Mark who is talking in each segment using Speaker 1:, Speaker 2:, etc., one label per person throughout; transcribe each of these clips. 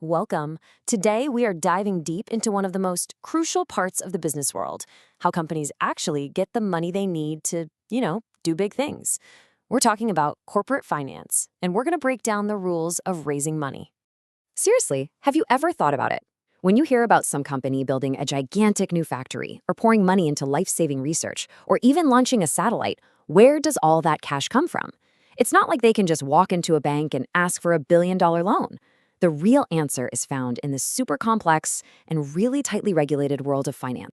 Speaker 1: welcome. Today, we are diving deep into one of the most crucial parts of the business world, how companies actually get the money they need to, do big things. We're talking about corporate finance, and we're going to break down the rules of raising money.
Speaker 2: Seriously, have you ever thought about it? When you hear about some company building a gigantic new factory, or pouring money into life-saving research, or even launching a satellite, where does all that cash come from? It's not like they can just walk into a bank and ask for a billion-dollar loan. The real answer is found in the super complex and really tightly regulated world of finance.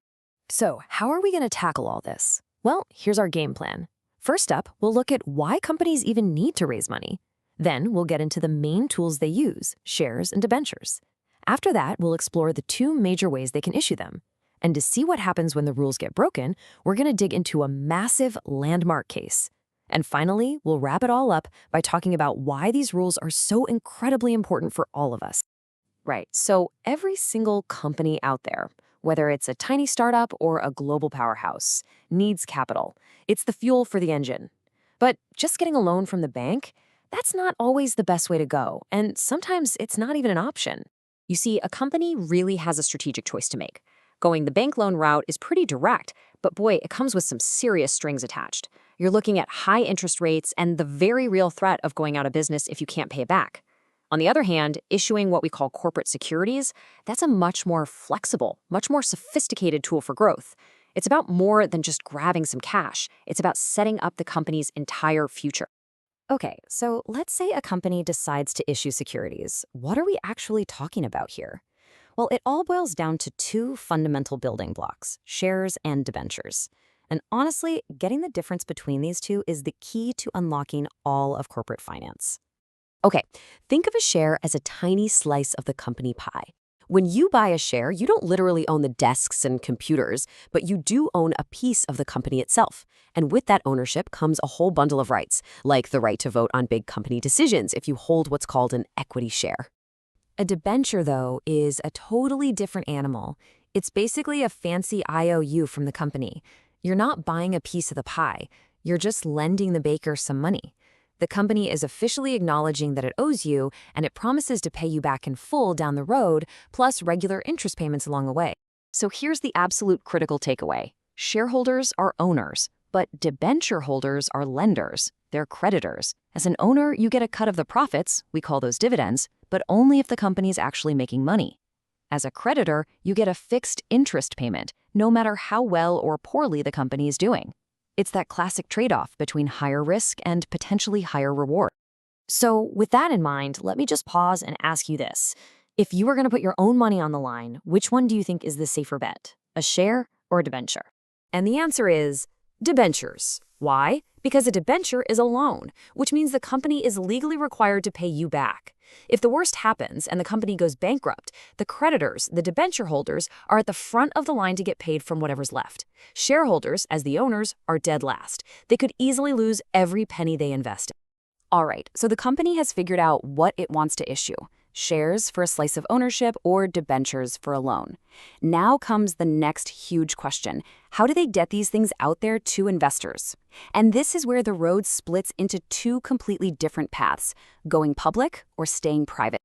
Speaker 1: So, how are we going to tackle all this? Well, here's our game plan. First up, we'll look at why companies even need to raise money. Then we'll get into the main tools they use, shares and debentures. After that, we'll explore the two major ways they can issue them. And to see what happens when the rules get broken, we're going to dig into a massive landmark case. And finally, we'll wrap it all up by talking about why these rules are so incredibly important for all of us. Right, so every single company out there, whether it's a tiny startup or a global powerhouse, needs capital. It's the fuel for the engine. But just getting a loan from the bank, that's not always the best way to go, and sometimes it's not even an option.
Speaker 2: You see, a company really has a strategic choice to make. Going the bank loan route is pretty direct, but boy, it comes with some serious strings attached. You're looking at high interest rates and the very real threat of going out of business if you can't pay it back. On the other hand, issuing what we call corporate securities, that's a much more flexible, much more sophisticated tool for growth. It's about more than just grabbing some cash. It's about setting up the company's entire future.
Speaker 1: Okay, so let's say a company decides to issue securities. What are we actually talking about here? Well, it all boils down to two fundamental building blocks, shares and debentures. And honestly, getting the difference between these two is the key to unlocking all of corporate finance. Okay, think of a share as a tiny slice of the company pie. When you buy a share, you don't literally own the desks and computers, but you do own a piece of the company itself. And with that ownership comes a whole bundle of rights, like the right to vote on big company decisions if you hold what's called an equity share. A debenture, though, is a totally different animal. It's basically a fancy IOU from the company. You're not buying a piece of the pie. You're just lending the baker some money. The company is officially acknowledging that it owes you, and it promises to pay you back in full down the road, plus regular interest payments along the way.
Speaker 2: So here's the absolute critical takeaway. Shareholders are owners, but debenture holders are lenders. They're creditors. As an owner, you get a cut of the profits, we call those dividends, but only if the company's actually making money. As a creditor, you get a fixed interest payment, no matter how well or poorly the company is doing. It's that classic trade-off between higher risk and potentially higher reward.
Speaker 1: So with that in mind, let me just pause and ask you this. If you were going to put your own money on the line, which one do you think is the safer bet? A share or a debenture? And the answer is debentures. Why? Because a debenture is a loan, which means the company is legally required to pay you back. If the worst happens and the company goes bankrupt, the creditors, the debenture holders, are at the front of the line to get paid from whatever's left. Shareholders, as the owners, are dead last. They could easily lose every penny they invest in.
Speaker 2: All right, so the company has figured out what it wants to issue. Shares for a slice of ownership or debentures for a loan. Now comes the next huge question. How do they get these things out there to investors? And this is where the road splits into two completely different paths, going public or staying private.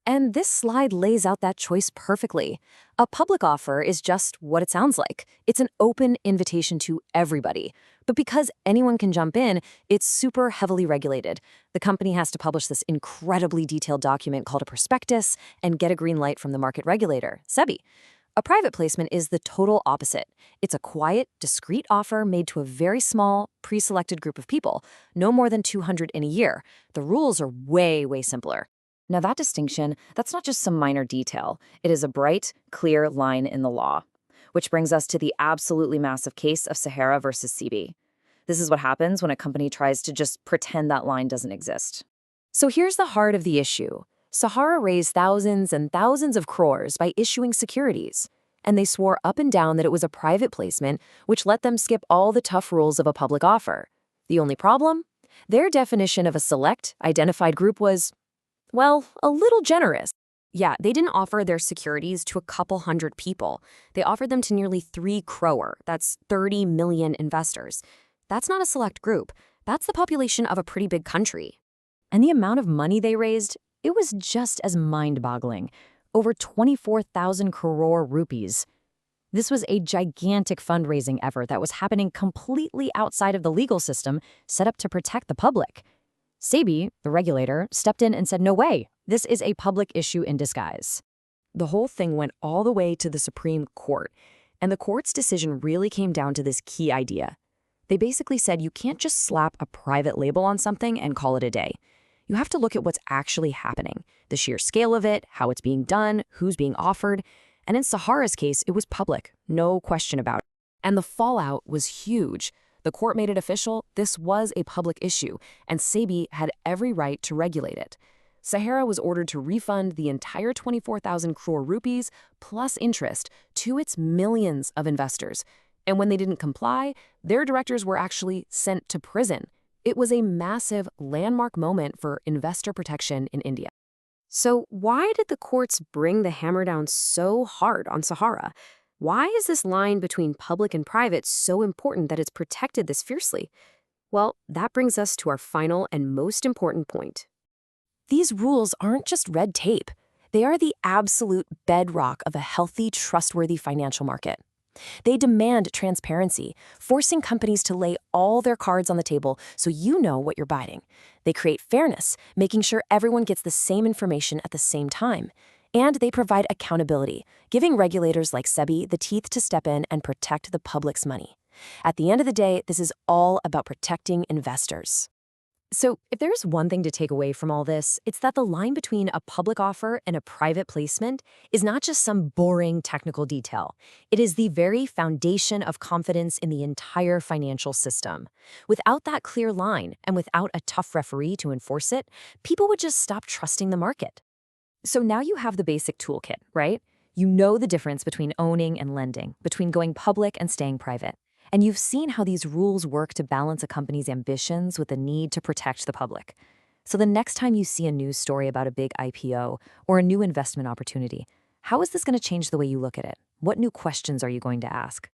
Speaker 1: And this slide lays out that choice perfectly. A public offer is just what it sounds like. It's an open invitation to everybody. But because anyone can jump in, it's super heavily regulated. The company has to publish this incredibly detailed document called a prospectus and get a green light from the market regulator, SEBI. A private placement is the total opposite. It's a quiet, discreet offer made to a very small, pre-selected group of people, no more than 200 in a year. The rules are way, way simpler. Now that distinction, that's not just some minor detail. It is a bright, clear line in the law. Which brings us to the absolutely massive case of Sahara versus CB. This is what happens when a company tries to just pretend that line doesn't exist. So here's the heart of the issue. Sahara raised thousands and thousands of crores by issuing securities. And they swore up and down that it was a private placement, which let them skip all the tough rules of a public offer. The only problem? Their definition of a select, identified group was, well, a little generous. Yeah, they didn't offer their securities to a couple hundred people. They offered them to nearly 3 crore. That's 30 million investors. That's not a select group. That's the population of a pretty big country. And the amount of money they raised, it was just as mind-boggling.
Speaker 2: over 24,000 crore rupees. This was a gigantic fundraising effort that was happening completely outside of the legal system set up to protect the public. SEBI, the regulator, stepped in and said, no way, this is a public issue in disguise.
Speaker 1: The whole thing went all the way to the Supreme Court, and the court's decision really came down to this key idea. They basically said you can't just slap a private label on something and call it a day. You have to look at what's actually happening, the sheer scale of it, how it's being done, who's being offered. And in Sahara's case, it was public, no question about it. And the fallout was huge. The court made it official, this was a public issue, and SEBI had every right to regulate it. Sahara was ordered to refund the entire 24,000 crore rupees plus interest to its millions of investors. And when they didn't comply, their directors were actually sent to prison. It was a massive landmark moment for investor protection in India.
Speaker 2: So why did the courts bring the hammer down so hard on Sahara? Why is this line between public and private so important that it's protected this fiercely? Well, that brings us to our final and most important point.
Speaker 1: These rules aren't just red tape. They are the absolute bedrock of a healthy, trustworthy financial market. They demand transparency, forcing companies to lay all their cards on the table so you know what you're buying. They create fairness, making sure everyone gets the same information at the same time. And they provide accountability, giving regulators like SEBI the teeth to step in and protect the public's money. At the end of the day, this is all about protecting investors.
Speaker 2: So if there's one thing to take away from all this, it's that the line between a public offer and a private placement is not just some boring technical detail. It is the very foundation of confidence in the entire financial system. Without that clear line and without a tough referee to enforce it, people would just stop trusting the market. So now you have the basic toolkit, right? You know the difference between owning and lending, between going public and staying private. And you've seen how these rules work to balance a company's ambitions with the need to protect the public. So the next time you see a news story about a big IPO or a new investment opportunity, how is this going to change the way you look at it? What new questions are you going to ask?